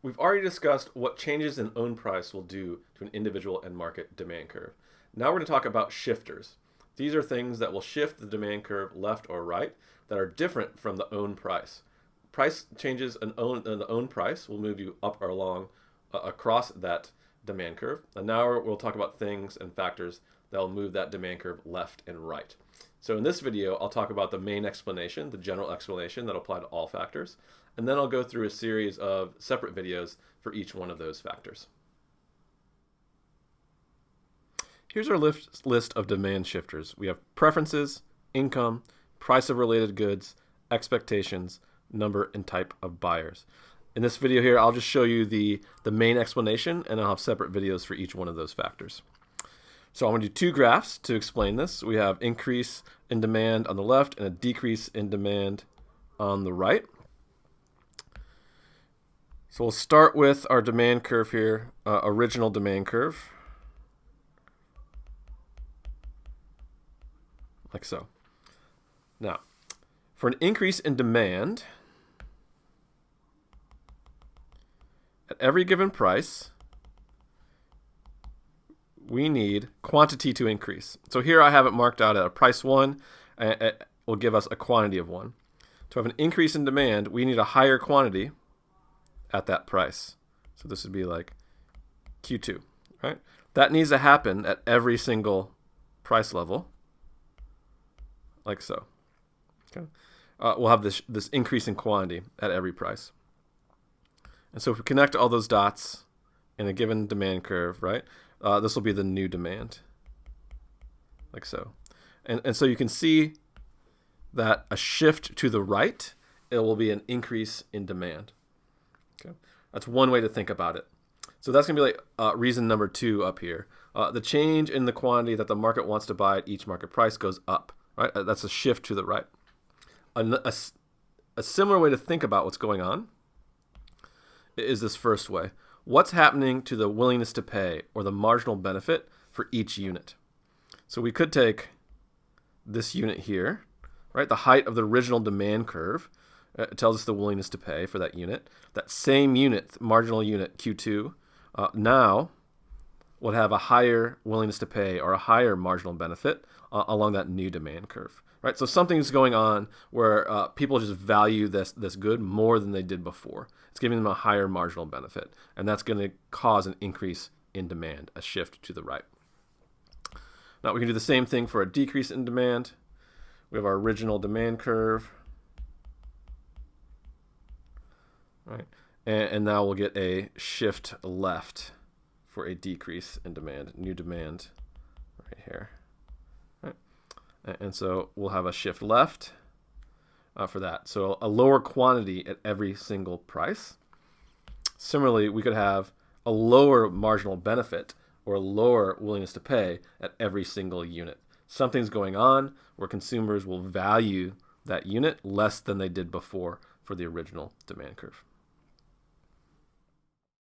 We've already discussed what changes in own price will do to an individual end market demand curve. Now we're going to talk about shifters. These are things that will shift the demand curve left or right that are different from the own price. Price changes in the own price will move you up or along across that demand curve. And now we'll talk about things and factors that will move that demand curve left and right. So in this video, I'll talk about the main explanation, the general explanation that will apply to all factors. And then I'll go through a series of separate videos for each one of those factors. Here's our list of demand shifters. We have preferences, income, price of related goods, expectations, number and type of buyers. In this video here, I'll just show you the main explanation, and I'll have separate videos for each one of those factors. So I'm going to do two graphs to explain this. We have increase in demand on the left and a decrease in demand on the right. So we'll start with our demand curve here, original demand curve, like so. Now, for an increase in demand, at every given price, we need quantity to increase. So here I have it marked out at a price 1, it will give us a quantity of 1. To have an increase in demand, we need a higher quantity at that price. So this would be like Q2, right? That needs to happen at every single price level, like so. Okay. We'll have this increase in quantity at every price. And so if we connect all those dots in a given demand curve, right, this will be the new demand, like so. And so you can see that a shift to the right, it will be an increase in demand. Okay. That's one way to think about it. So that's going to be like reason number 2 up here. The change in the quantity that the market wants to buy at each market price goes up, right? That's a shift to the right. A similar way to think about what's going on is this first way. What's happening to the willingness to pay or the marginal benefit for each unit? So we could take this unit here, right? The height of the original demand curve. It tells us the willingness to pay for that unit. That same unit, marginal unit, Q2, now would have a higher willingness to pay or a higher marginal benefit along that new demand curve, right? So something's going on where people just value this good more than they did before. It's giving them a higher marginal benefit, and that's going to cause an increase in demand, a shift to the right. Now we can do the same thing for a decrease in demand. We have our original demand curve. Right. And now we'll get a shift left for a decrease in demand, new demand right here. Right. And so we'll have a shift left for that. So a lower quantity at every single price. Similarly, we could have a lower marginal benefit or a lower willingness to pay at every single unit. Something's going on where consumers will value that unit less than they did before for the original demand curve.